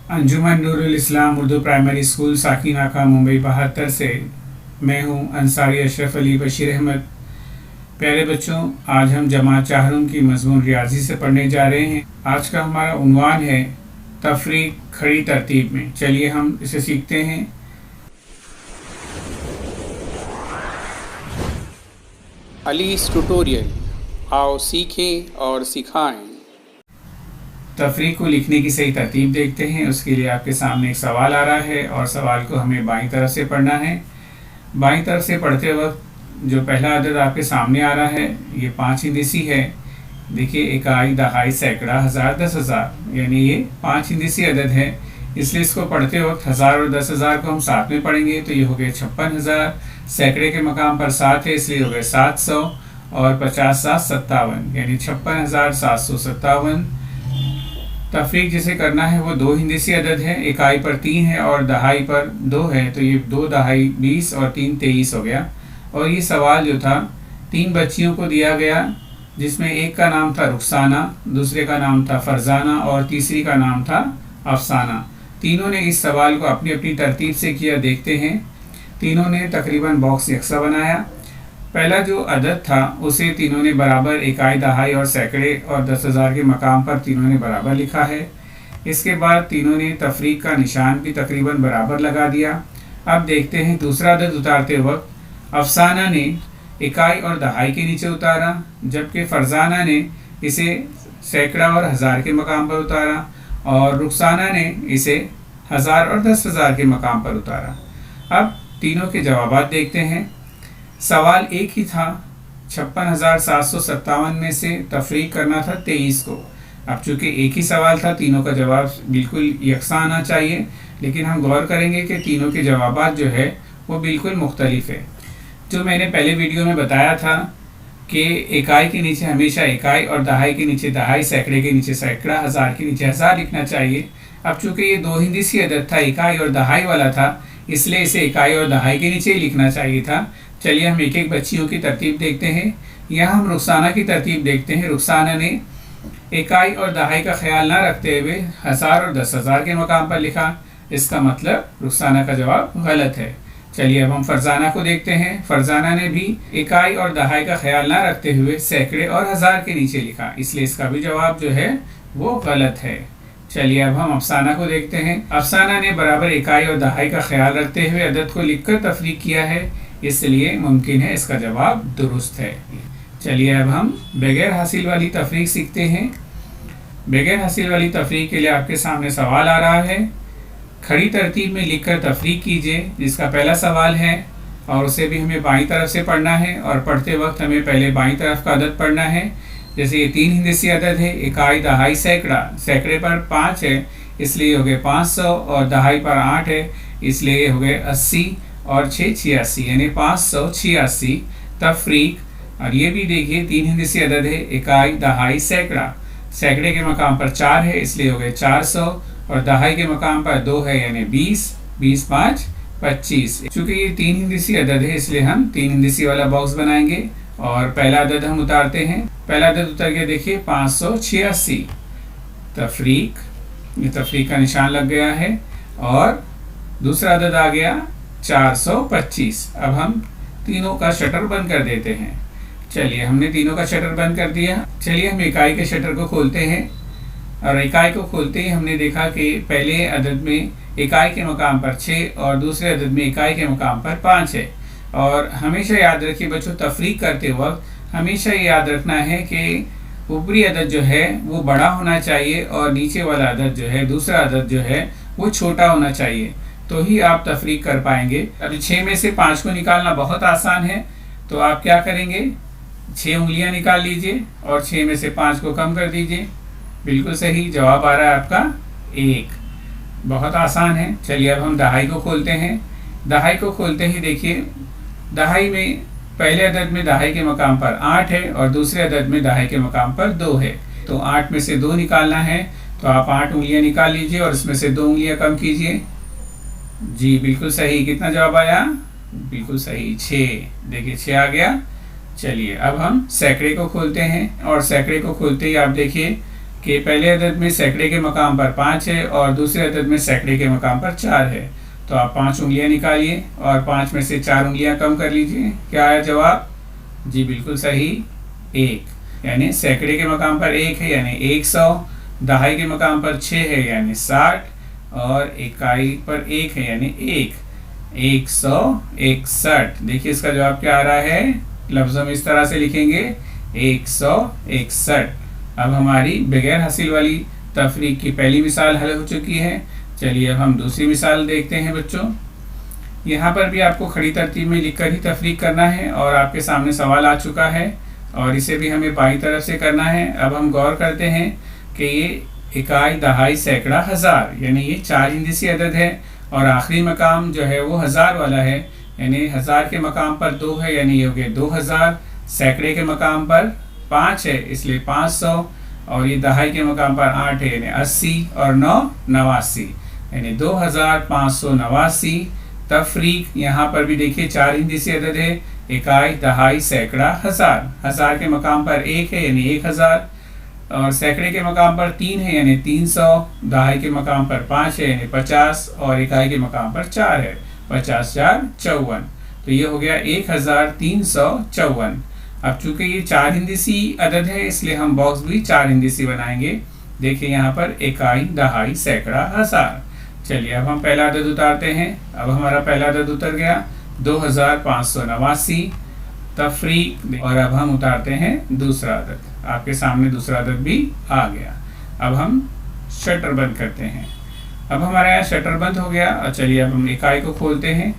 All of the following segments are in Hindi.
अंजुमन नूरुल इस्लाम उर्दू प्राइमरी स्कूल साकिना का मुंबई 72 से मैं हूं अंसारी अशरफ अली बशीर अहमद। प्यारे बच्चों, आज हम जमात चाहरुम की मजमून रियाजी से पढ़ने जा रहे हैं। आज का हमारा उन्वान है तफरीक खड़ी तरतीब में। चलिए हम इसे सीखते हैं। अली's ट्यूटोरियल, आओ सीखें और सिखाएं। तफरीक को लिखने की सही तरतीब देखते हैं। उसके लिए आपके सामने एक सवाल आ रहा है और सवाल को हमें बाईं तरफ से पढ़ना है। बाईं तरफ से पढ़ते वक्त जो पहला अदद आपके सामने आ रहा है ये 5 हिंदीसी है। देखिए, इकाई, दहाई, सैकड़ा, हज़ार, 10,000, यानी ये 5 हिंदीसी अदद है। इसलिए इसको पढ़ते वक्त 1000 और 10,000 को हम साथ में पढ़ेंगे तो ये हो गए 56,000। सैकड़े के मकाम पर 7 है इसलिए हो गए 700 और 50 7 57, यानी 56,757। तफरीक जिसे करना है वो 2 हिंदीसी अदद है। इकाई पर 3 है और दहाई पर 2 है तो ये 2 दहाई 20 और 3 23 हो गया। और ये सवाल जो था 3 बच्चियों को दिया गया, जिसमें एक का नाम था रुखसाना, दूसरे का नाम था फरजाना और तीसरी का नाम था अफसाना। तीनों ने इस सवाल को अपनी अपनी तरतीब से किया। देखते हैं। तीनों ने तकरीबन बॉक्स यकसा बनाया। पहला जो अदद था उसे तीनों ने बराबर इकाई, दहाई और सैकड़े और 10,000 के मकाम पर तीनों ने बराबर लिखा है। इसके बाद तीनों ने तफरीक का निशान भी तकरीबन बराबर लगा दिया। अब देखते हैं दूसरा अदद उतारते वक्त अफसाना ने इकाई और दहाई के नीचे उतारा, जबकि फरजाना ने इसे सैकड़ा और हज़ार के मकाम पर उतारा और रुखसाना ने इसे 1000 और 10,000 के मकाम पर उतारा। अब तीनों के जवाबात देखते हैं। सवाल एक ही था, 56,757 में से तफरीक करना था 23 को। अब चूंकि एक ही सवाल था, तीनों का जवाब बिल्कुल यकसा आना चाहिए, लेकिन हम गौर करेंगे कि तीनों के जवाबात जो है वो बिल्कुल मुख्तलिफ है। जो मैंने पहले वीडियो में बताया था कि इकाई के नीचे हमेशा इकाई और दहाई के नीचे दहाई, सैकड़े के नीचे सैकड़ा, हज़ार के नीचे हज़ार लिखना चाहिए। अब चूंकि ये 2 हिंदीसी अदद था, इकाई और दहाई वाला था, इसलिए इसे इकाई और दहाई के नीचे ही लिखना चाहिए था। चलिए हम एक एक बच्चियों की तरतीब देखते हैं। यहाँ हम रुखसाना की तरतीब देखते हैं। रुखसाना ने इकाई और दहाई का ख्याल ना रखते हुए 1000 और 10,000 के मकाम पर लिखा। इसका मतलब रुखसाना का जवाब गलत है। चलिए अब हम फरजाना को देखते हैं। फरजाना ने भी इकाई और दहाई का ख्याल ना रखते हुए सैकड़े और हज़ार के नीचे लिखा, इसलिए इसका भी जवाब जो है वो गलत है। चलिए अब हम अफसाना को देखते हैं। अफसाना ने बराबर इकाई और दहाई का ख्याल रखते हुए अदद को लिखकर तफरीक किया है, इसलिए मुमकिन है इसका जवाब दुरुस्त है। चलिए अब हम बगैर हासिल वाली तफरीक सीखते हैं। बगैर हासिल वाली तफरीक के लिए आपके सामने सवाल आ रहा है। खड़ी तरतीब में लिखकर तफरीक कीजिए, जिसका पहला सवाल है और उसे भी हमें बाईं तरफ से पढ़ना है और पढ़ते वक्त हमें पहले बाईं तरफ का अदद पढ़ना है। जैसे ये 3 हिंदीसी अदद है, इकाई, दहाई, सैकड़ा। सैकड़े पर 5 है इसलिए हो गए 500 और दहाई पर 8 है इसलिए ये हो गए 80 और 6 86, यानी 586 तफरीक। और ये भी देखिए 3 हिंदीसी अदद है, इकाई, दहाई, सैकड़ा। सैकड़े के मकाम पर 4 है इसलिए हो गए 400 और दहाई के मकाम पर 2 है यानी 20, 20 5 25। चूंकि ये 3 हिंदीसी अदद है इसलिए हम 3 हिंदीसी वाला बॉक्स बनाएंगे और पहला अदद हम उतारते हैं। पहला अदद उतर के देखिए 586 तफरीक, ये तफरीक का निशान लग गया है। और दूसरा अदद आ गया 425। अब हम तीनों का शटर बंद कर देते हैं। चलिए हमने तीनों का शटर बंद कर दिया। चलिए हम इकाई के शटर को खोलते हैं और इकाई को खोलते ही हमने देखा कि पहले अदद में इकाई के मकाम पर 6 और दूसरे अदद में इकाई के मकाम पर 5 है। और हमेशा याद रखिए बच्चों, तफरीक करते वक्त हमेशा ये याद रखना है कि ऊपरी अदद जो है वो बड़ा होना चाहिए और नीचे वाला अदद जो है, दूसरा अदद जो है वो छोटा होना चाहिए, तो ही आप तफरीक कर पाएंगे। अभी 6 में से 5 को निकालना बहुत आसान है, तो आप क्या करेंगे, 6 उंगलियां निकाल लीजिए और 6 में से 5 को कम कर दीजिए। बिल्कुल सही जवाब आ रहा है आपका 1। बहुत आसान है। चलिए अब हम दहाई को खोलते हैं। दहाई को खोलते ही देखिए दहाई में पहले अदद में दहाई के मकाम पर 8 है और दूसरे अदद में दहाई के मकाम पर 2 है, तो 8 में से 2 निकालना है तो आप 8 उंगलियां निकाल लीजिए और इसमें से 2 उंगलियां कम कीजिए। जी बिल्कुल सही। कितना जवाब आया? बिल्कुल सही, 6। देखिए 6 आ गया। चलिए अब हम सैकड़े को खोलते हैं और सैकड़े को खोलते ही आप देखिए कि पहले अदद में सैकड़े के मकाम पर 5 है और दूसरे अदद में सैकड़े के मकाम पर 4 है। तो आप 5 उंगलियां निकालिए और 5 में से 4 उंगलियां कम कर लीजिए। क्या आया जवाब? जी बिल्कुल सही, 1। यानी सैकड़े के मकाम पर 1 है यानी 100, दहाई के मकाम पर 6 है यानी 60 और इकाई पर 1 है यानी 161। देखिए इसका जवाब क्या आ रहा है, लफ्ज़ों में इस तरह से लिखेंगे 161। अब हमारी बगैर हासिल वाली तफरीक की पहली मिसाल हल हो चुकी है। चलिए अब हम दूसरी मिसाल देखते हैं बच्चों। यहाँ पर भी आपको खड़ी तरतीब में लिखकर ही तफरीक करना है और आपके सामने सवाल आ चुका है और इसे भी हमें बाईं तरफ से करना है। अब हम गौर करते हैं कि ये इकाई, दहाई, सैकड़ा, हज़ार यानी ये 4 हिंदसी अदद है और आखिरी मकाम जो है वो 1000 वाला है। यानी 1000 के मकाम पर 2 है यानी ये हो गया 2000, सैकड़े के मकाम पर 5 है इसलिए 500 और ये दहाई के मकाम पर 8 है यानी 80 और 9 89 यानी 2589। तफरीक यहाँ पर भी देखिए 4 हिंदसी अदद है, इकाई, दहाई, सैकड़ा, हज़ार। 1000 के मकाम पर 1 है यानी 1000 और सैकड़े के मकाम पर 3 है यानी 300, दहाई के मकाम पर 5 है यानी 50 और इकाई के मकाम पर 4 है 50 4 54। तो ये हो गया 1354। अब चूंकि ये 4 हिंदसी अदद है इसलिए हम बॉक्स भी 4 हिंदसी बनाएंगे। देखिए यहाँ पर इकाई, दहाई, सैकड़ा, हज़ार। चलिए अब हम पहला अदद उतारते हैं। अब हमारा पहला अदद उतर गया 2589 तफरीक। और अब हम उतारते हैं दूसरा अदद। आपके सामने दूसरा अदद भी आ गया। अब हम शटर बंद करते हैं। अब हमारा यहाँ शटर बंद हो गया और चलिए अब हम इकाई को खोलते हैं।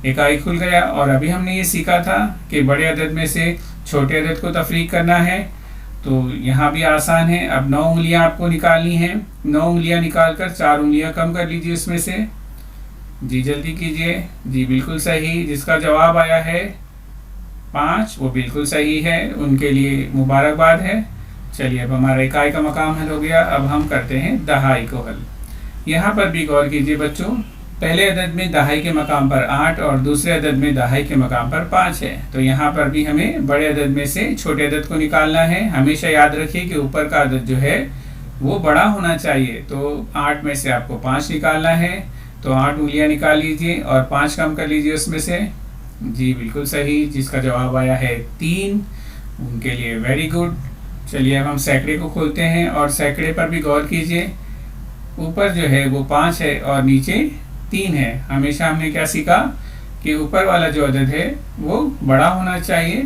इकाई खुल गया और अभी हमने ये सीखा था कि बड़े अदद में से छोटे अदद को तफरीक करना है। तो यहाँ भी आसान है। अब 9 उंगलियाँ आपको निकालनी हैं। 9 उंगलियाँ निकाल कर 4 उंगलियाँ कम कर लीजिए उसमें से। जी जल्दी कीजिए। जी बिल्कुल सही। जिसका जवाब आया है 5 वो बिल्कुल सही है, उनके लिए मुबारकबाद है। चलिए अब हमारा इकाई का मकाम हल हो गया। अब हम करते हैं दहाई को हल। यहाँ पर भी गौर कीजिए बच्चों, पहले अदद में दहाई के मकाम पर 8 और दूसरे अदद में दहाई के मकाम पर 5 है। तो यहाँ पर भी हमें बड़े अदद में से छोटे अदद को निकालना है। हमेशा याद रखिए कि ऊपर का अदद जो है वो बड़ा होना चाहिए। तो 8 में से आपको 5 निकालना है। तो 8 उंगलियाँ निकाल लीजिए और 5 कम कर लीजिए उसमें से। जी बिल्कुल सही। जिसका जवाब आया है 3, उनके लिए वेरी गुड। चलिए अब हम सैकड़े को खोलते हैं और सैकड़े पर भी गौर कीजिए। ऊपर जो है वो 5 है और नीचे 3 है। हमेशा हमने क्या सीखा कि ऊपर वाला जो अदद है वो बड़ा होना चाहिए,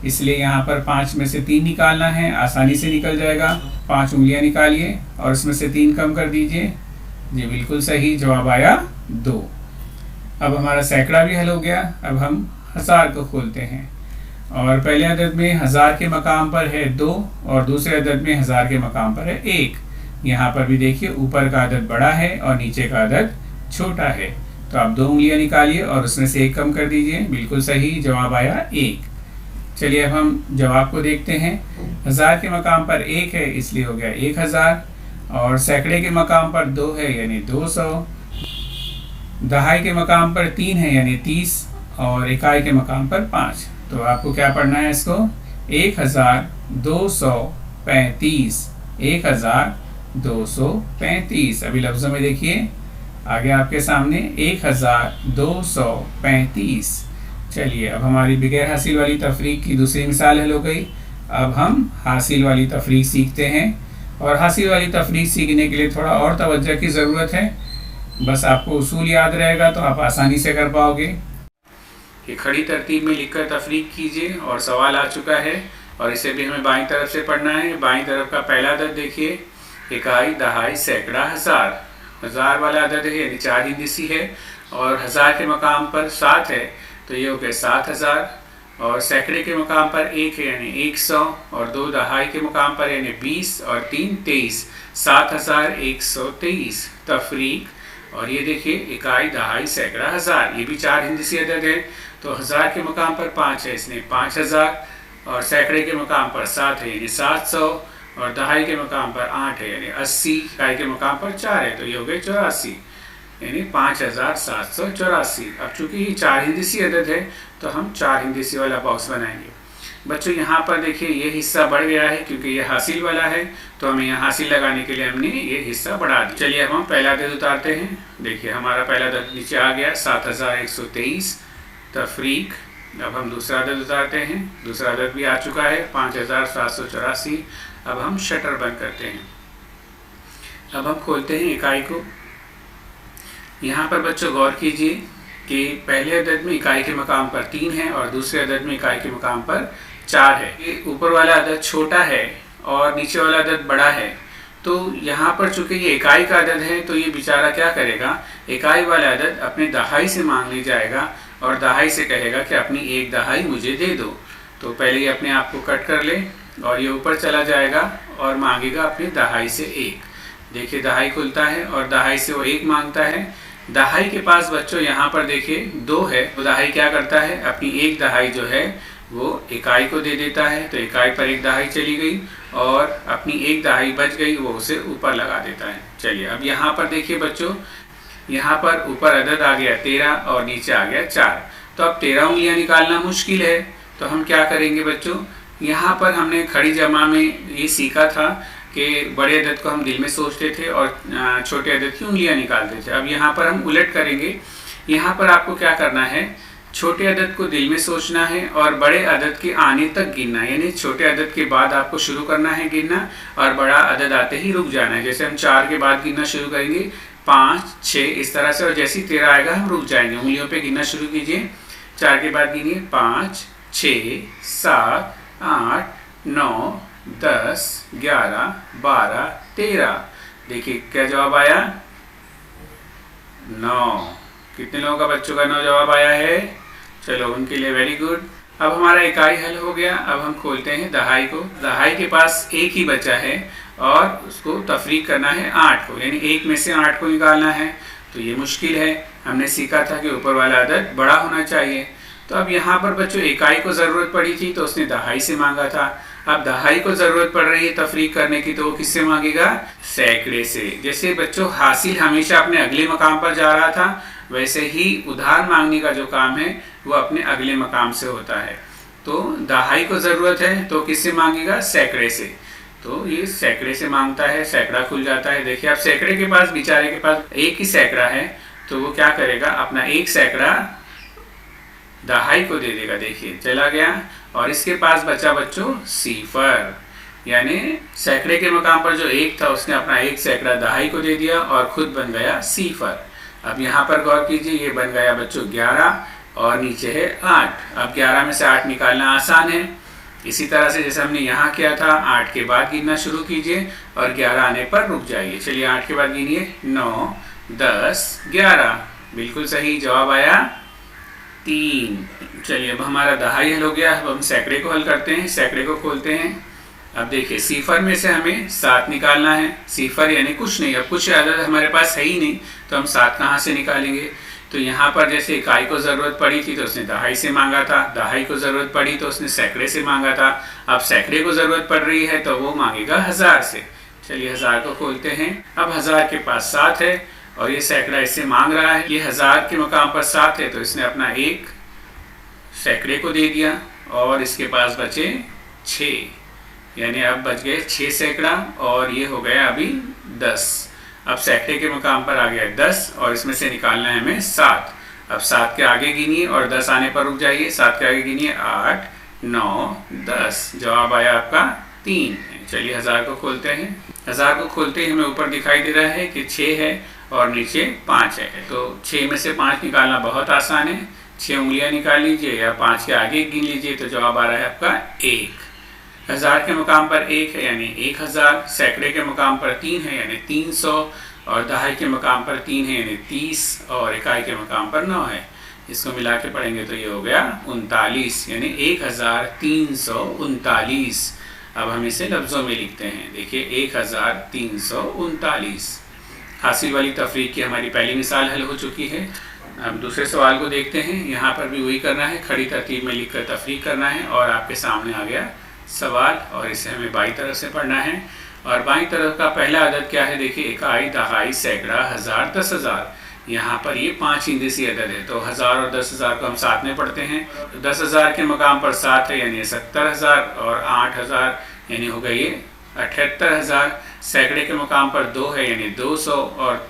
इसलिए यहाँ पर 5 में से 3 निकालना है। आसानी से निकल जाएगा। 5 उंगलियाँ निकालिए और उसमें से 3 कम कर दीजिए। जी बिल्कुल सही। जवाब आया 2। अब हमारा सैकड़ा भी हल हो गया। अब हम हज़ार को खोलते हैं और पहले अदद में 1000 के मकाम पर है 2 और दूसरे अदद में 1000 के मकाम पर है 1। यहाँ पर भी देखिए ऊपर का अदद बड़ा है और नीचे का अदद छोटा है। तो आप 2 उंगलियाँ निकालिए और उसमें से 1 कम कर दीजिए। बिल्कुल सही। जवाब आया 1। चलिए अब हम जवाब को देखते हैं। 1000 के मकाम पर 1 है इसलिए हो गया 1000 और सैकड़े के मकाम पर 2 है यानी 200, दहाई के मकाम पर 3 है यानी 30 और इकाई के मकाम पर 5। तो आपको क्या पढ़ना है इसको? 1235। 1235। अभी लफ्ज़ों में देखिए आगे आपके सामने 1235। चलिए अब हमारी बगैर हासिल वाली तफरीक की दूसरी मिसाल हल हो गई। अब हम हासिल वाली तफरीक सीखते हैं और हासिल वाली तफरीक सीखने के लिए थोड़ा और तवज्जो की ज़रूरत है। बस आपको उसूल याद रहेगा तो आप आसानी से कर पाओगे। ये खड़ी तरतीब में लिखकर तफरीक कीजिए और सवाल आ चुका है और इसे भी हमें बाईं तरफ से पढ़ना है। बाईं तरफ का पहला अदद देखिए, इकाई, दहाई, सैकड़ा, हज़ार। 1000 वाला अदद है यानी 4 हिंदसी है और 1000 के मकाम पर 7 है तो ये हो गया 7000 और सैकड़े के मकाम पर 1 है यानी 100 और 2 दहाई के मकाम पर यानी 20 और 3 23। 7123 तफरीक। और ये देखिए इकाई, दहाई, सैकड़ा, हज़ार। ये भी 4 हिंदसी अदद है। तो 1000 के मकाम पर 5 है इसलिए 5000 और सैकड़े के मकाम पर 7 है यानी 700 और दहाई के मकाम पर 8 है यानी 80, इकाई के मकाम पर 4 है तो ये हो गए 84 यानी 5784। अब चूंकि ये 4 हिंदसी अदद है तो हम 4 हिंदसी वाला बॉक्स बनाएंगे। बच्चों यहाँ पर देखिए ये हिस्सा बढ़ गया है क्योंकि ये हासिल वाला है, तो हमें यहाँ हासिल लगाने के लिए हमने ये हिस्सा बढ़ा दिया। चलिए अब हम पहला अदद उतारते हैं। देखिए हमारा पहला अदद नीचे आ गया 7123 तफरीक। अब हम दूसरा अदद उतारते हैं। दूसरा अदद भी आ चुका है 5784। अब हम शटर बंद करते हैं। अब हम खोलते हैं इकाई को। यहाँ पर बच्चों गौर कीजिए कि पहले अदद में इकाई के मकाम पर 3 है और दूसरे अदद में इकाई के मकाम पर 4 है। ये ऊपर वाला अदद छोटा है और नीचे वाला अदद बड़ा है, तो यहाँ पर चूंकि ये इकाई का अदद है तो ये बेचारा क्या करेगा, इकाई वाला अदद अपने दहाई से मांगने जाएगा और दहाई से कहेगा कि अपनी एक दहाई मुझे दे दो। तो पहले ये अपने आप को कट कर ले और ये ऊपर चला जाएगा और मांगेगा अपनी दहाई से 1। देखिए दहाई खुलता है और दहाई से वो 1 मांगता है। दहाई के पास बच्चों यहाँ पर देखिए 2 है, तो दहाई क्या करता है, अपनी एक दहाई जो है वो इकाई को दे देता है। तो इकाई पर एक दहाई चली गई और अपनी एक दहाई बच गई, वो उसे ऊपर लगा देता है। चलिए अब यहाँ पर देखिए बच्चों, यहाँ पर ऊपर अदद आ गया 13 और नीचे आ गया 4। तो अब 13 उंगलियाँ निकालना मुश्किल है, तो हम क्या करेंगे बच्चों, यहाँ पर हमने खड़ी जमा में ये सीखा था कि बड़े अदद को हम दिल में सोचते थे और छोटे अदद की उंगलियां निकालते थे। अब यहाँ पर हम उलट करेंगे। यहाँ पर आपको क्या करना है, छोटे अदद को दिल में सोचना है और बड़े अदद के आने तक गिनना, यानी छोटे अदद के बाद आपको शुरू करना है गिनना और बड़ा अदद आते ही रुक जाना है। जैसे हम 4 के बाद गिनना शुरू करेंगे 5, 6 इस तरह से, और जैसे ही 13 आएगा हम रुक जाएंगे। उंगलियों पे गिनना शुरू कीजिए। 4 के बाद गिनिए 5, 6, 7, 8, 9, 10, 11, 12, 13। देखिए क्या जवाब आया, 9। कितने लोगों का बच्चों का 9 जवाब आया है? चलो उनके लिए वेरी गुड। अब हमारा इकाई हल हो गया। अब हम खोलते हैं दहाई को। दहाई के पास 1 ही बचा है और उसको तफरीक करना है 8 को, यानी 1 में से 8 को निकालना है। तो ये मुश्किल है, हमने सीखा था कि ऊपर वाला अदद बड़ा होना चाहिए। तो अब यहाँ पर बच्चों इकाई को ज़रूरत पड़ी थी तो उसने दहाई से मांगा था। अब दहाई को ज़रूरत पड़ रही है तफरीक करने की, तो वो किससे मांगेगा, सैकड़े से। जैसे बच्चों हासिल हमेशा अपने अगले मकाम पर जा रहा था, वैसे ही उधार मांगने का जो काम है वो अपने अगले मकाम से होता है। तो दहाई को ज़रूरत है तो किससे मांगेगा, सैकड़े से। तो ये सैकड़े से मांगता है, सैकड़ा खुल जाता है। देखिए अब सैकड़े के पास, बेचारे के पास 1 ही सैकड़ा है, तो वो क्या करेगा, अपना 1 सैकड़ा दहाई को दे देगा। देखिए चला गया और इसके पास बचा बच्चों 0, यानी सैकड़े के मकाम पर जो 1 था उसने अपना 1 सैकड़ा दहाई को दे दिया और खुद बन गया 0। अब यहाँ पर गौर कीजिए, ये बन गया बच्चों 11 और नीचे है 8। अब 11 में से 8 निकालना आसान है। इसी तरह से जैसे हमने यहाँ किया था, 8 के बाद गिनना शुरू कीजिए और 11 आने पर रुक जाइए। चलिए 8 के बाद गिनिए 9, 10, 11। बिल्कुल सही जवाब आया 3। चलिए अब हमारा दहाई हल हो गया। अब हम सैकड़े को हल करते हैं। सैकड़े को खोलते हैं। अब देखिए 0 में से हमें 7 निकालना है। 0 यानी कुछ नहीं, अब कुछ अदद हमारे पास है ही नहीं, तो हम 7 कहाँ से निकालेंगे। तो यहाँ पर जैसे इकाई को ज़रूरत पड़ी थी तो उसने दहाई से मांगा था, दहाई को ज़रूरत पड़ी तो उसने सैकड़े से मांगा था। अब सैकड़े को ज़रूरत पड़ रही है तो वो मांगेगा 1000 से। चलिए 1000 को खोलते हैं। अब 1000 के पास 7 है और ये सैकड़ा इससे मांग रहा है। ये 1000 के मकाम पर 7 है तो इसने अपना 1 सैकड़े को दे दिया और इसके पास बचे 6, यानी अब बच गए 6 सैकड़ा और ये हो गया अभी 10। अब सैकड़े के मकाम पर आ गया 10 और इसमें से निकालना है हमें 7। अब 7 के आगे गिनिए और 10 आने पर रुक जाइए। 7 के आगे गिनिए 8, 9, 10। जवाब आया आपका 3। चलिए 1000 को खोलते हैं। 1000 को खोलते ही हमें ऊपर दिखाई दे रहा है कि 6 है और नीचे 5 है। तो 6 में से 5 निकालना बहुत आसान है। 6 उंगलियां निकाल लीजिए या 5 के आगे गिन लीजिए तो जवाब आ रहा है आपका 1। 1000 के मुकाम पर 1 है यानी 1000, सैकड़े के मुकाम पर 3 है यानी 300 और दहाई के मुकाम पर 3 है यानी 30 और इकाई के मुकाम पर 9 है। इसको मिला के पढ़ेंगे तो ये हो गया 39, यानी 1339। अब हम इसे लफ्ज़ों में लिखते हैं। देखिए 1339। हासिल वाली तफरीक की हमारी पहली मिसाल हल हो चुकी है। अब दूसरे सवाल को देखते हैं। यहाँ पर भी वही करना है, खड़ी तरतीब में लिखकर तफरीक करना है और आपके सामने आ गया सवाल और इसे हमें बाईं तरफ से पढ़ना है। और बाईं तरफ का पहला अदद क्या है, देखिए इकाई, दहाई, सैकड़ा, 1000, 10,000। यहाँ पर ये 5 हिंदसी अदद है, तो 1000 और 10,000 को हम साथ में पढ़ते हैं। 10,000 के मकाम पर 7 है यानी 70,000, और 8,000 यानी हो गए ये 78,000। सैकड़े के मकाम पर 2 है यानी 200, और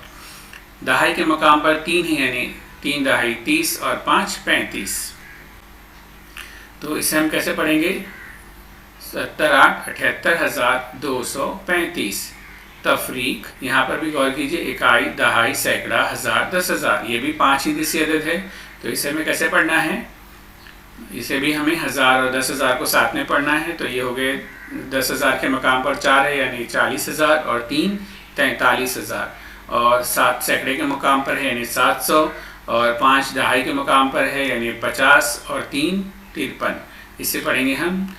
दहाई के मकाम पर 3 है यानी 3 दहाई 30 और 5 35। तो इसे हम कैसे पढ़ेंगे? 70, 8, 78,235। तफरीक, यहाँ पर भी गौर कीजिए, इकाई, दहाई, सैकड़ा, 1000, 10,000, ये भी 5 हिंदसी अदद है। तो इसे हमें कैसे पढ़ना है? इसे भी हमें 1000 और 10,000 को साथ में पढ़ना है। तो ये हो गए 10,000 के मकाम पर 4 है यानी 40,000, और 3 43,000, और 7 सैकड़े के मकाम पर है यानी 700, और 5 दहाई के मकाम पर है यानी 50, और 3 53। इससे पढ़ेंगे हम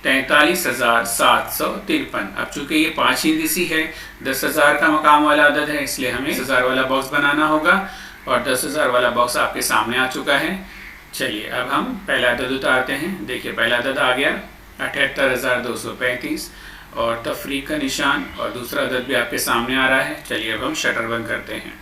43,753। अब चूंकि ये 5 हिंदसी है, 10,000 का मकाम वाला अदद है, इसलिए हमें 10,000 वाला बॉक्स बनाना होगा, और 10,000 वाला बॉक्स आपके सामने आ चुका है। चलिए अब हम पहला अदद उतारते हैं। देखिए पहला अदद आ गया 78,235, और तफरीक का निशान, और दूसरा अदद भी आपके सामने आ रहा है। चलिए अब हम शटर बंद करते हैं,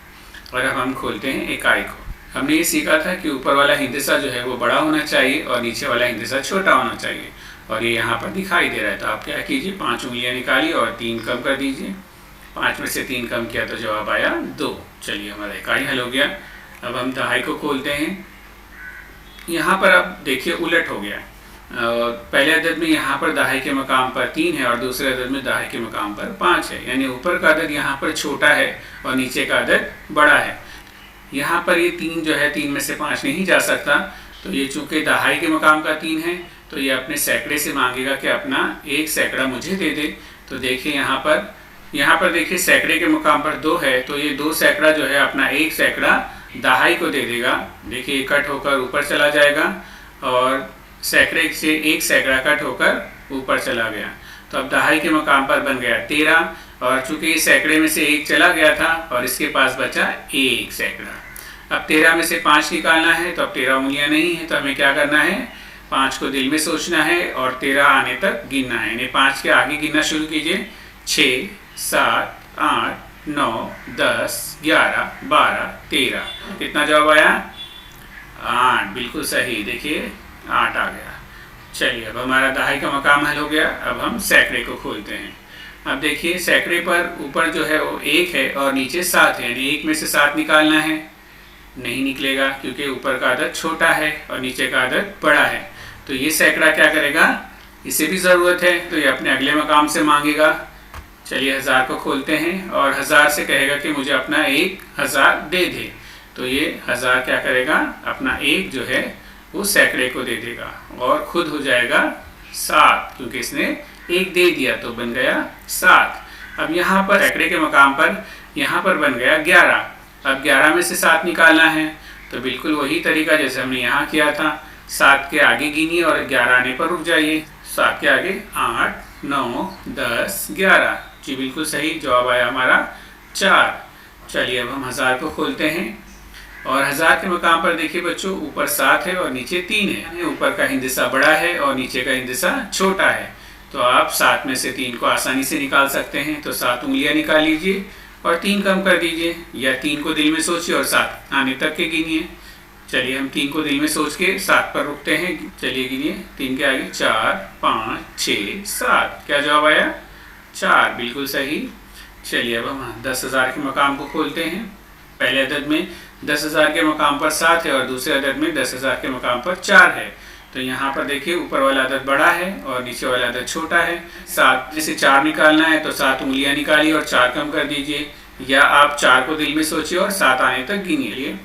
और अब हम खोलते हैं इकाई को। हमने ये सीखा था कि ऊपर वाला हिंदसा जो है वो बड़ा होना चाहिए, और नीचे वाला हिंदसा छोटा होना चाहिए, और ये यहाँ पर दिखाई दे रहा है। तो आप क्या कीजिए, 5 उंगलियाँ निकालिए और 3 कम कर दीजिए। 5 में से 3 कम किया तो जवाब आया 2। चलिए हमारा इकाई हल हो गया। अब हम दहाई को खोलते हैं। यहाँ पर अब देखिए उलट हो गया। पहले अदद में यहाँ पर दहाई के मकाम पर 3 है, और दूसरे अदद में दहाई के मकाम पर 5 है, यानी ऊपर का अदद यहाँ पर छोटा है और नीचे का अदद बड़ा है। यहाँ पर ये 3 जो है, 3 में से 5 नहीं जा सकता, तो ये चूंकि दहाई के मकाम का 3 है, तो ये अपने सैकड़े से मांगेगा कि अपना 1 सैकड़ा मुझे दे दे। तो देखिए यहाँ पर देखिए सैकड़े के मकाम पर 2 है, तो ये 2 सैकड़ा जो है अपना 1 सैकड़ा दहाई को दे देगा। देखिए कट होकर ऊपर चला जाएगा, और सैकड़े से 1 सैकड़ा कट होकर ऊपर चला गया। तो अब दहाई के मकाम पर बन गया 13, और चूंकि इस सैकड़े में से 1 चला गया था और इसके पास बचा 1 सैकड़ा। अब 13 में से 5 निकालना है, तो अब 13 उंगलियां नहीं है, तो हमें क्या करना है, 5 को दिल में सोचना है और 13 आने तक गिनना है। यानी 5 के आगे गिनना शुरू कीजिए। 6, 7, 8, 9, 10, 11, 12, 13। कितना जवाब आया? 8। बिल्कुल सही। देखिए 8 आ गया। चलिए अब हमारा दहाई का मकाम हल हो गया। अब हम सैकड़े को खोलते हैं। अब देखिए सैकड़े पर ऊपर जो है वो 1 है और नीचे 7 है, यानी 1 में से 7 निकालना है। नहीं निकलेगा क्योंकि ऊपर का अदद छोटा है और नीचे का अदद बड़ा है। तो ये सैकड़ा क्या करेगा, इसे भी ज़रूरत है, तो ये अपने अगले मकाम से मांगेगा। चलिए 1000 को खोलते हैं, और 1000 से कहेगा कि मुझे अपना 1000 दे दे। तो ये 1000 क्या करेगा, अपना 1 जो है वो सैकड़े को दे देगा, और खुद हो जाएगा 7, क्योंकि इसने 1 दे दिया तो बन गया 7। अब यहाँ पर सैकड़े के मकाम पर यहाँ पर बन गया 11। अब 11 में से 7 निकालना है, तो बिल्कुल वही तरीका जैसे हमने यहाँ किया था। 7 के आगे गिनिए और 11 आने पर रुक जाइए। 7 के आगे 8, 9, 10, 11। जी बिल्कुल सही। जवाब आया हमारा 4। चलिए अब हम 1000 को खोलते हैं, और 1000 के मकाम पर देखिए बच्चों, ऊपर 7 है और नीचे 3 है। ऊपर का हिंदसा बड़ा है और नीचे का हिंदसा छोटा है, तो आप 7 में से 3 को आसानी से निकाल सकते हैं। तो 7 उंगलियां निकाल लीजिए और 3 कम कर दीजिए, या 3 को दिल में सोचिए और 7 आने तक के गिनिए। चलिए हम 3 को दिल में सोच के 7 पर रुकते हैं। चलिए गिनिए। 3 के आगे 4, 5, 6, 7। क्या जवाब आया? 4। बिल्कुल सही। चलिए अब हम 10,000 के मकाम को खोलते हैं। पहले अदद में 10,000 के मकाम पर 7 है और दूसरे अदद में 10,000 के मकाम पर 4 है। तो यहाँ पर देखिए ऊपर वाला अदद बड़ा है और नीचे वाला अदद छोटा है। 7 में से 4 निकालना है, तो 7 उंगलियां निकालिए और 4 कम कर दीजिए, या आप 4 को दिल में सोचिए और 7 आने तक गिनिए।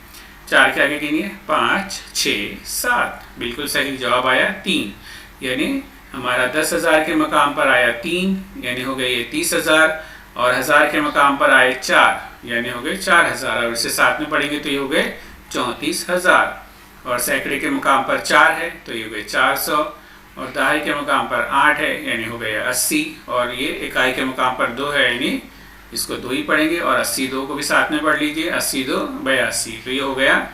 4 के आगे गिनिए। 5, 6, 7। बिल्कुल सही। जवाब आया 3। यानी हमारा 10,000 के मकाम पर आया 3, यानी हो गए ये 30,000, और 1000 के मकाम पर आए 4, यानी हो गए 4,000, और इसे साथ में पढ़ेंगे तो ये हो गए 34,000। और सैकड़े के मकाम पर 4 है तो ये हो गए 400, और दहाई के मकाम पर 8 है यानी हो गया 80, और ये इकाई के मकाम पर 2 है यानी इसको 2 ही पढ़ेंगे, और 82 को भी साथ में पढ़ लीजिए। 80 2 82, तो ये हो गया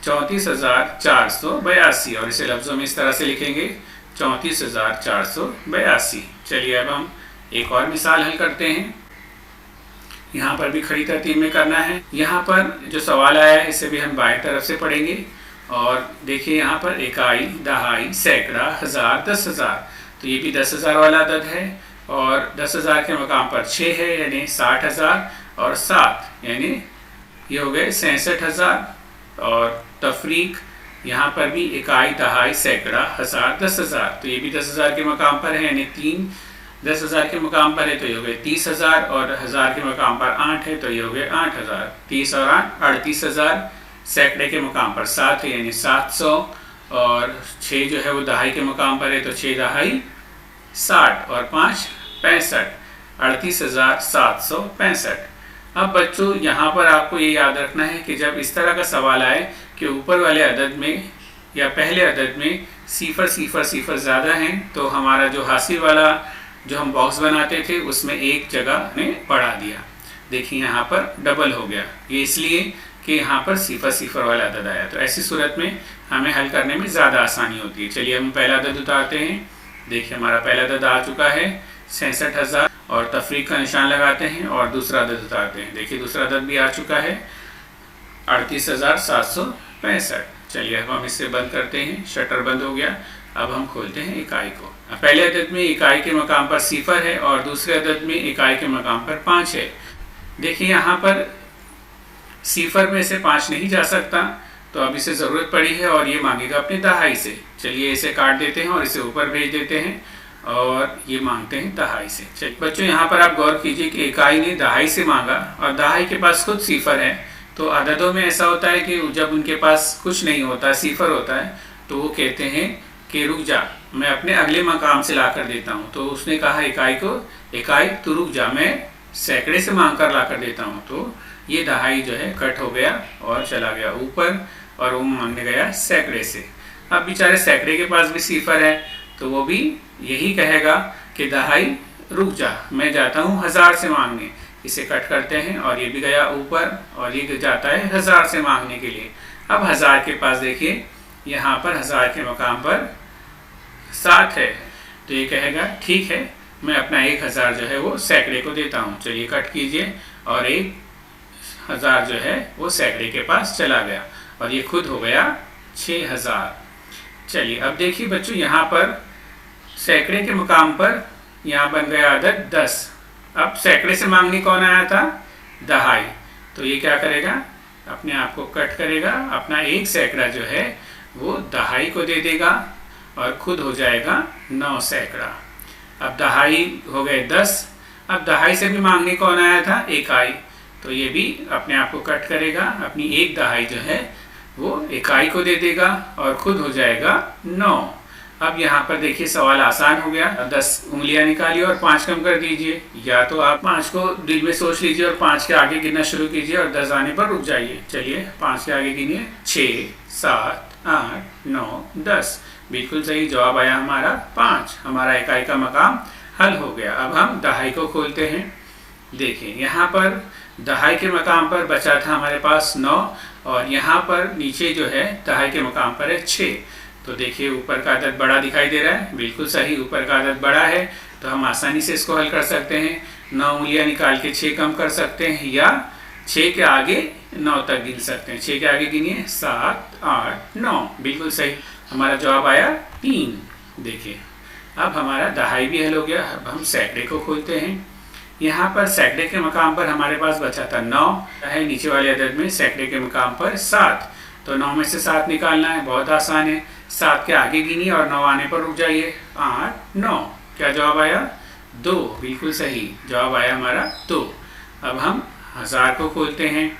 34,482, और इसे लफ्ज़ों में इस तरह से लिखेंगे 34,482। चलिए अब हम एक और मिसाल हल करते हैं। यहाँ पर भी खड़ी तरतीब में करना है। यहाँ पर जो सवाल आया है इसे भी हम बाएं तरफ से पढ़ेंगे और देखिए यहाँ पर इकाई, दहाई, सैकड़ा, हजार, 10,000, तो ये भी 10,000 वाला अदद है और 10,000 के मकाम पर 6 है यानी 60,000 और 7 यानी ये हो गए 66,000 और तफरीक यहाँ पर भी इकाई, दहाई, सैकड़ा, हजार, 10,000, तो ये भी 10,000 के मकाम पर है यानी 3 10,000 के मकाम पर है तो ये हो गए 30,000 और 1000 के मकाम पर 8 है तो ये हो गए 8,000। 30 और 8 38,000, सैकड़े के मकाम पर 7 है यानी 700 और 6 जो है वो दहाई के मकाम पर है तो 6 दहाई 60 और 5 65, 38,765। अब बच्चों यहाँ पर आपको ये याद रखना है कि जब इस तरह का सवाल आए कि ऊपर वाले अदद में या पहले अदद में सिफर सिफर सिफर ज़्यादा हैं तो हमारा जो हासिल वाला जो हम बॉक्स बनाते थे उसमें एक जगह ने बढ़ा दिया। देखिए यहाँ पर डबल हो गया, ये इसलिए कि यहाँ पर सिफर सिफर वाला अदद आया, तो ऐसी सूरत में हमें हल करने में ज़्यादा आसानी होती है। चलिए हम पहला अदद उतारते हैं। देखिए हमारा पहला अदद आ चुका है 66,000 और तफरीक का निशान लगाते हैं और दूसरा अदद उतारते हैं। देखिए दूसरा अदद भी आ चुका है 38,765। चलिए अब हम इसे बंद करते हैं, शटर बंद हो गया। अब हम खोलते हैं इकाई को। पहले अदद में इकाई के मकाम पर सिफर है और दूसरे अदद में इकाई के मकाम पर 5 है। देखिए यहाँ पर सिफर में से 5 नहीं जा सकता तो अब इसे ज़रूरत पड़ी है और ये मांगेगा अपनी दहाई से। चलिए इसे काट देते हैं और इसे ऊपर भेज देते हैं और ये मांगते हैं दहाई से। चलिए बच्चों यहाँ पर आप गौर कीजिए कि इकाई ने दहाई से मांगा और दहाई के पास खुद सिफर है। तो अददों में ऐसा होता है कि जब उनके पास कुछ नहीं होता, सिफर होता है, तो वो कहते हैं कि रुक जा, मैं अपने अगले मकाम से ला कर देता हूँ। तो उसने कहा इकाई को, इकाई तू रुक जा, मैं सैकड़े से मांग कर ला कर देता हूँ। तो ये दहाई जो है कट हो गया और चला गया ऊपर और वो मांगने गया सैकड़े से। अब बेचारे सैकड़े के पास भी सिफर है तो वो भी यही कहेगा कि दहाई रुक जा, मैं जाता हूँ 1000 से मांगने। इसे कट करते हैं और ये भी गया ऊपर और ये जाता है 1000 से मांगने के लिए। अब 1000 के पास देखिए यहाँ पर 1000 के मकाम पर 7 है तो ये कहेगा ठीक है, मैं अपना 1000 जो है वो सैकड़े को देता हूँ। चलिए कट कीजिए और 1000 जो है वो सैकड़े के पास चला गया और ये खुद हो गया 6000। चलिए अब देखिए बच्चों यहाँ पर सैकड़े के मकाम पर यहाँ बन गया अदद 10। अब सैकड़े से मांगने कौन आया था? दहाई। तो ये क्या करेगा, अपने आप को कट करेगा, अपना 1 सैकड़ा जो है वो दहाई को दे देगा और खुद हो जाएगा 9 सैकड़ा। अब दहाई हो गए 10। अब दहाई से भी मांगने कौन आया था? इकाई। तो ये भी अपने आप को कट करेगा, अपनी 1 दहाई जो है वो इकाई को दे देगा और खुद हो जाएगा 9। अब यहाँ पर देखिए सवाल आसान हो गया। 10 उंगलियां निकालिए और 5 कम कर दीजिए, या तो आप 5 को दिल में सोच लीजिए और 5 के आगे गिनना शुरू कीजिए और 10 आने पर रुक जाइए। चलिए 5 के आगे गिनिए, 6 7 8 9 10। बिल्कुल सही जवाब आया हमारा 5। हमारा इकाई का मकाम हल हो गया। अब हम दहाई को खोलते हैं। देखिए यहाँ पर दहाई के मकाम पर बचा था हमारे पास 9 और यहाँ पर नीचे जो है दहाई के मकाम पर है 6। तो देखिए ऊपर का अदद बड़ा दिखाई दे रहा है, बिल्कुल सही, ऊपर का अदद बड़ा है तो हम आसानी से इसको हल कर सकते हैं। 9 उंगलियां निकाल के 6 कम कर सकते हैं या 6 के आगे 9 तक गिन सकते हैं। 6 के आगे गिनिए, 7 8 9। बिल्कुल सही, हमारा जवाब आया 3। देखिए अब हमारा दहाई भी हल हो गया। अब हम सैकड़े को खोलते हैं। यहाँ पर सैकड़े के मकाम पर हमारे पास बचा था 9 है, नीचे वाले अदद में सैकड़े के मकाम पर 7। तो 9 में से 7 निकालना है, बहुत आसान है। 7 के आगे गिनिए और 9 आने पर रुक जाइए, 8 9। क्या जवाब आया? 2। बिल्कुल सही जवाब आया हमारा 2। अब हम 1000 को खोलते हैं।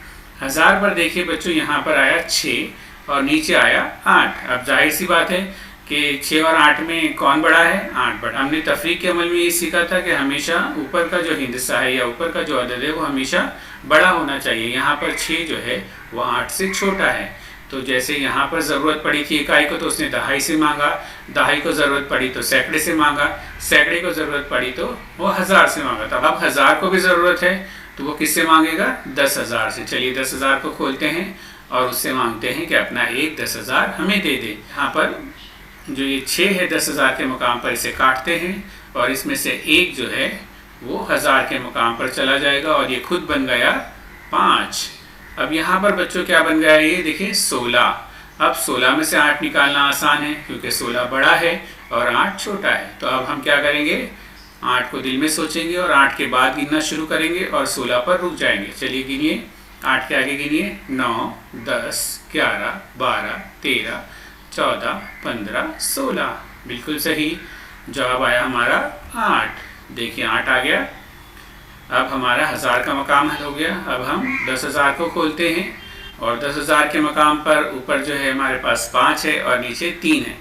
1000 पर देखिए बच्चों यहाँ पर आया 6 और नीचे आया 8। अब जाहिर सी बात है कि 6 और 8 में कौन बड़ा है? 8 बड़ा। हमने तफरीक के अमल में ये सीखा था कि हमेशा ऊपर का जो हिस्सा है या ऊपर का जो अदद है वो हमेशा बड़ा होना चाहिए। यहाँ पर 6 जो है वो 8 से छोटा है। तो जैसे यहाँ पर ज़रूरत पड़ी थी इकाई को तो उसने दहाई से मांगा, दहाई को ज़रूरत पड़ी तो सैकड़े से मांगा, सैकड़े को ज़रूरत पड़ी तो वो 1000 से मांगा था। अब 1000 को भी ज़रूरत है तो वो किससे मांगेगा? 10,000 से। चलिए 10,000 को खोलते हैं और उससे मांगते हैं कि अपना 10,000 हमें दे दे। यहाँ पर जो ये 6 है 10,000 के मुकाम पर इसे काटते हैं और इसमें से 1 जो है वो 1000 के मुकाम पर चला जाएगा और ये खुद बन गया 5। अब यहाँ पर बच्चों क्या बन गया, ये देखिए 16। अब 16 में से 8 निकालना आसान है क्योंकि 16 बड़ा है और 8 छोटा है। तो अब हम क्या करेंगे, 8 को दिल में सोचेंगे और 8 के बाद गिनना शुरू करेंगे और 16 पर रुक जाएंगे। चलिए गिनिए, 8 के आगे गिनिए, 9, 10, 11, 12, 13, 14, 15, 16। बिल्कुल सही जवाब आया हमारा 8। देखिए 8 आ गया। अब हमारा 1000 का मकाम हल हो गया। अब हम 10,000 को खोलते हैं और 10,000 के मकाम पर ऊपर जो है हमारे पास 5 है और नीचे 3 है।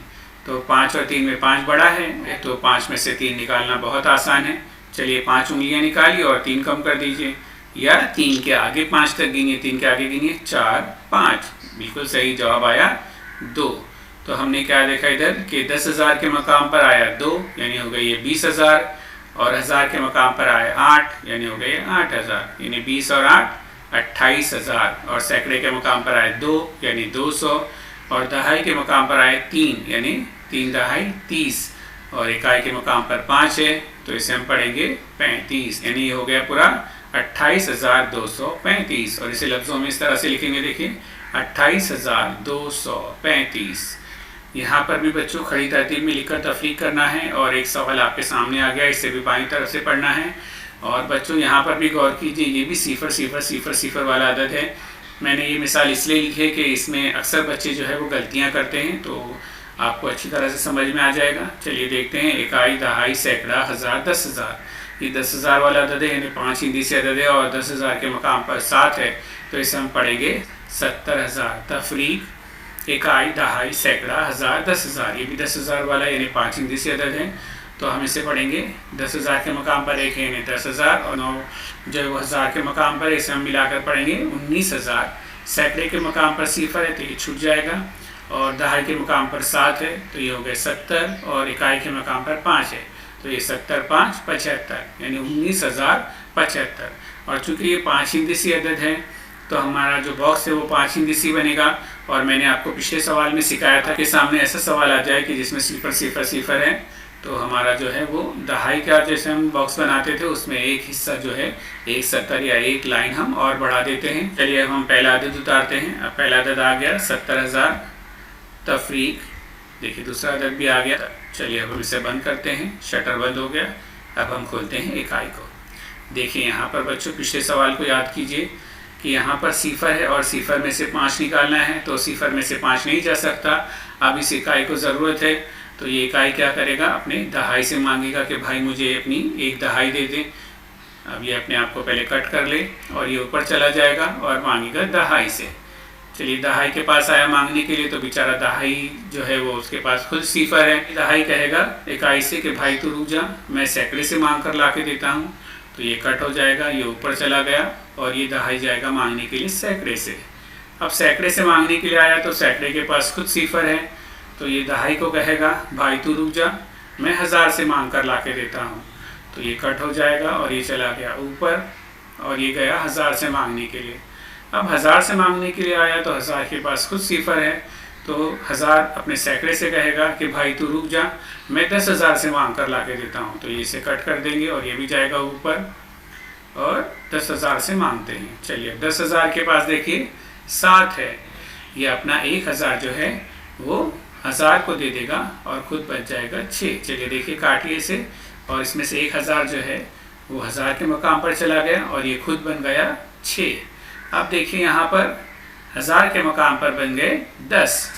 तो 5 और 3 में 5 बड़ा है, तो 5 में से 3 निकालना बहुत आसान है। चलिए 5 उंगलियां निकालिए और 3 कम कर दीजिए, या 3 के आगे 5 तक गिनिए। 3 के आगे गिनिए, 4, 5। बिल्कुल सही जवाब आया 2। तो हमने क्या देखा इधर कि 10,000 के मकाम पर आया 2, यानी हो गई ये 20,000, और 1000 के मकाम पर आए 8, यानी हो गए 8,000, यानी 20 और 8 28,000। और सैकड़े के मकाम पर आए 2, यानी 200, और दहाई के मकाम पर आए 3, यानी 3 दहाई 30, और इकाई के मकाम पर 5 है, तो इसे हम पढ़ेंगे 35, यानी ये हो गया पूरा 28,235। और इसे लफ्ज़ों में इस तरह से लिखेंगे, देखिए 28,235। यहाँ पर भी बच्चों खड़ी तरतीब में लिखकर तफरीक करना है, और एक सवाल आपके सामने आ गया, इसे भी बाईं तरफ से पढ़ना है। और बच्चों यहाँ पर भी गौर कीजिए, ये भी 0 0 0 0 वाला अदद है। मैंने ये मिसाल इसलिए लिखी है कि इसमें अक्सर बच्चे जो है वो गलतियाँ करते हैं, तो आपको अच्छी तरह से समझ में आ जाएगा। चलिए देखते हैं, इकाई, दहाई, सैकड़ा, 1000, 10,000। ये 10,000 वाला अदद है, यानी 5 हिंदी से अदद है, और 10,000 के मकाम पर 7 है, तो इसे हम पढ़ेंगे 70,000। तफरीक, इकाई, दहाई, सैकड़ा, 1000, 10,000। ये भी 10,000 वाला यानी 5 हिंदी से अदद है, तो हम इसे पढ़ेंगे 10,000 के मकाम पर 1 है, यानी 10,000, और 9 जो है वो 1000 के मकाम पर, इसे हम मिलाकर पढ़ेंगे 19,000। सैकड़े के मकाम पर 0 है, तो ये छूट जाएगा, और दहाई के मकाम पर 7 है, तो ये हो गए 70, और इकाई के मकाम पर 5 है, तो ये 70, 5, 75, यानी 19,075। और चूंकि ये 5 हिंदी सी अदद है, तो हमारा जो बॉक्स है वो 5 हिंदी सी बनेगा। और मैंने आपको पिछले सवाल में सिखाया था कि सामने ऐसा सवाल आ जाए कि जिसमें 0 0 0 है, तो हमारा जो है वो दहाई का जैसे हम बॉक्स बनाते थे, उसमें एक हिस्सा जो है एक सतर या एक लाइन हम और बढ़ा देते हैं। चलिए अब हम पहला अदद उतारते हैं। अब पहला अदद आ गया 70,000। तफरीक, देखिए दूसरा अदद भी आ गया। चलिए अब हम इसे बंद करते हैं, शटर बंद हो गया। अब हम खोलते हैं इकाई को। देखिए यहाँ पर बच्चों पिछले सवाल को याद कीजिए कि यहाँ पर 0 है और 0 में से 5 निकालना है, तो 0 में से 5 नहीं जा सकता। अब इस इकाई को ज़रूरत है, तो ये इकाई क्या करेगा, अपने दहाई से मांगेगा कि भाई मुझे अपनी एक दहाई दे दें। अब ये अपने आप को पहले कट कर ले और ये ऊपर चला जाएगा और मांगेगा दहाई से। चलिए दहाई के पास आया मांगने के लिए, तो बेचारा दहाई जो है वो उसके पास खुद 0 है। दहाई कहेगा इकाई से कि भाई तू रुक जा, मैं सैकड़े से मांग कर ला के देता हूँ। तो ये कट हो जाएगा, ये ऊपर चला गया, और ये दहाई जाएगा मांगने के लिए सैकड़े से। अब सैकड़े से मांगने के लिए आया, तो सैकड़े के पास खुद 0 है, तो ये दहाई को कहेगा भाई तू रुक जा, मैं 1000 से मांग कर ला के देता हूँ। तो ये कट हो जाएगा और ये चला गया ऊपर, और ये गया 1000 से मांगने के लिए। अब 1000 से मांगने के लिए आया, तो 1000 के पास खुद 0 है, तो 1000 अपने सैकड़े से कहेगा कि भाई तू रुक जा, मैं 10,000 से मांग कर ला के देता हूँ। तो ये इसे कट कर देंगे और ये भी जाएगा ऊपर, और 10,000 से मांगते हैं। चलिए 10,000 के पास देखिए 7 है, ये अपना 1,000 जो है वो 1000 को दे देगा और खुद बच जाएगा 6। चलिए देखिए काटिए इसे, और इसमें से 1,000 जो है वो 1000 के मकाम पर चला गया और ये खुद बन गया 6। अब देखिए यहाँ पर 1000 के मकाम पर बन गए 10,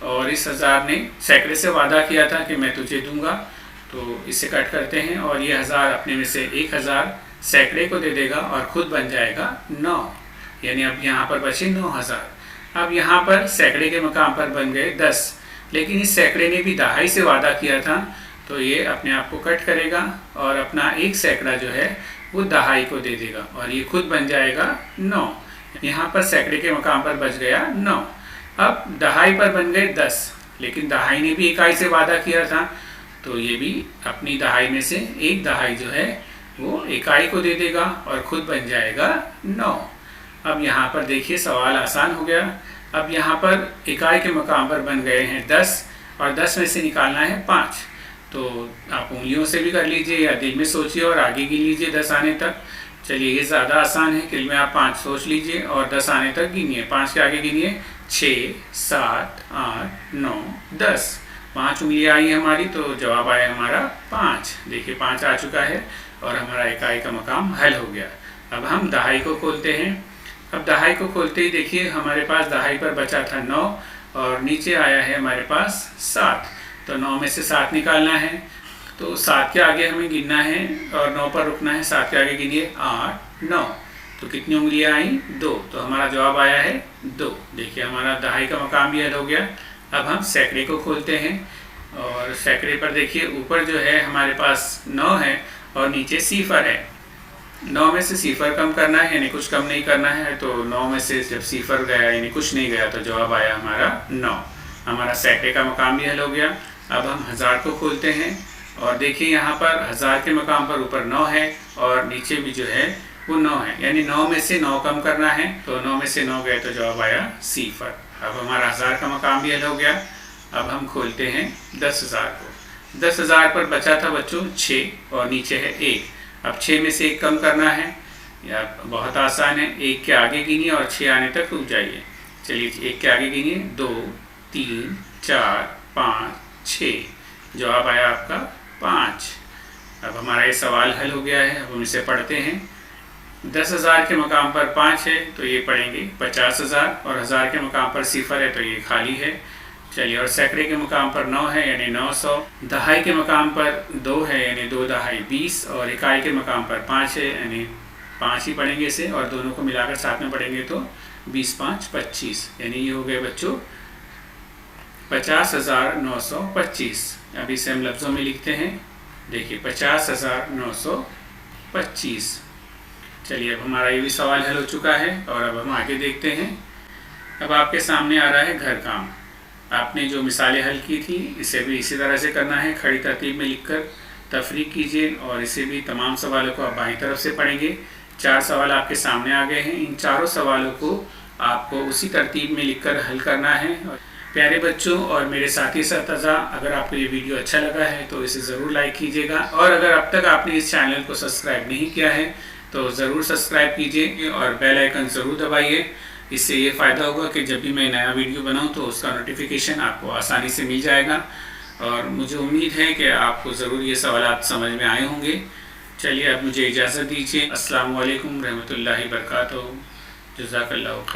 और इस 1000 ने सैकड़े से वादा किया था कि मैं तुझे दूंगा, तो इसे कट करते हैं और ये 1000 अपने में से 1,000 सैकड़े को दे देगा और खुद बन जाएगा 9, यानी अब यहाँ पर बचे 9,000। अब यहाँ पर सैकड़े के मकाम पर बन गए 10, लेकिन इस सैकड़े ने भी दहाई से वादा किया था, तो ये अपने आप को कट करेगा और अपना एक सैकड़ा जो है वो दहाई को दे देगा और ये खुद बन जाएगा 9। यहाँ पर सैकड़े के मकाम पर बच गया 9। अब दहाई पर बन गए 10, लेकिन दहाई ने भी इकाई से वादा किया था, तो ये भी अपनी दहाई में से एक दहाई जो है वो इकाई को दे देगा और खुद बन जाएगा 9। अब यहाँ पर देखिए सवाल आसान हो गया। अब यहाँ पर इकाई के मकाम पर बन गए हैं 10, और 10 में से निकालना है 5, तो आप उंगलियों से भी कर लीजिए या दिल में सोचिए और आगे गिन लीजिए 10 आने तक। चलिए ये ज़्यादा आसान है, दिल में आप 5 सोच लीजिए और 10 आने तक गिनिए। 5 के आगे गिनिए 6, 7, 8, 9, 10। 5 उंगलियाँ आई हमारी, तो जवाब आया हमारा 5। देखिए 5 आ चुका है और हमारा इकाई का मकाम हल हो गया। अब हम दहाई को खोलते हैं। अब दहाई को खोलते ही देखिए हमारे पास दहाई पर बचा था 9 और नीचे आया है हमारे पास 7। तो 9 में से 7 निकालना है, तो 7 के आगे हमें गिनना है और 9 पर रुकना है। 7 के आगे गिनिए 8, 9। तो कितनी उंगलियां आई? 2। तो हमारा जवाब आया है 2। देखिए हमारा दहाई का मकाम भी हल हो गया। अब हम सैकड़े को खोलते हैं और सैकड़े पर देखिए ऊपर जो है हमारे पास 9 है और नीचे सिफर है। 9 में से सिफर कम करना है, यानी कुछ कम नहीं करना है। तो 9 में से जब सिफर गया यानी कुछ नहीं गया, तो जवाब आया हमारा 9। हमारा सैकड़े का मकाम भी हल हो गया। अब हम हज़ार को खोलते हैं और देखिए यहाँ पर हज़ार के मकाम पर ऊपर 9 है और नीचे भी जो है वो 9 है, यानी 9 में से 9 कम करना है। तो 9 में से 9 गए तो जवाब आया सिफर। अब हमारा हज़ार का मकाम भी हल हो गया। अब हम खोलते हैं 10,000 को। 10,000 पर बचा था बच्चों 6 और नीचे है 1। अब 6 में से 1 कम करना है, या बहुत आसान है। 1 के आगे गिनिए और 6 आने तक रुक जाइए। चलिए 1 के आगे गिनिए 2, 3, 4, 5, 6। जवाब आया आपका 5। अब हमारा ये सवाल हल हो गया है। अब हम इसे पढ़ते हैं। 10,000 के मकाम पर 5 है तो ये पढ़ेंगे 50,000 और 1000 के मकाम पर सिफर है तो ये खाली है। चलिए, और सैकड़े के मकाम पर 9 है यानी 900। दहाई के मकाम पर 2 है यानी 2 दहाई 20 और इकाई के मकाम पर 5 है यानी 5 ही पढ़ेंगे इसे, और दोनों को मिलाकर साथ में पढ़ेंगे तो 20 5 25, यानी ये हो गए बच्चों 50,925। अब इसे हम लफ्ज़ों में लिखते हैं। देखिए 50,925। चलिए, अब हमारा ये भी सवाल हल हो चुका है और अब हम आगे देखते हैं। अब आपके सामने आ रहा है घर काम। आपने जो मिसालें हल की थी इसे भी इसी तरह से करना है। खड़ी तरतीब में लिखकर तफरीक कीजिए और इसे भी तमाम सवालों को आप बाईं तरफ से पढ़ेंगे। 4 सवाल आपके सामने आ गए हैं। इन चारों सवालों को आपको उसी तरतीब में लिखकर हल करना है। प्यारे बच्चों और मेरे साथी साथीज़ा, अगर आपको ये वीडियो अच्छा लगा है तो इसे ज़रूर लाइक कीजिएगा, और अगर अब तक आपने इस चैनल को सब्सक्राइब नहीं किया है तो ज़रूर सब्सक्राइब कीजिए और बेल आइकन ज़रूर दबाइए। इससे ये फ़ायदा होगा कि जब भी मैं नया वीडियो बनाऊं तो उसका नोटिफिकेशन आपको आसानी से मिल जाएगा। और मुझे उम्मीद है कि आपको ज़रूर ये सवालात समझ में आए होंगे। चलिए, अब मुझे इजाज़त दीजिए। अस्सलामु अलैकुम रहमतुल्लाहि बरकातहू। जज़ाकल्लाहु खैर।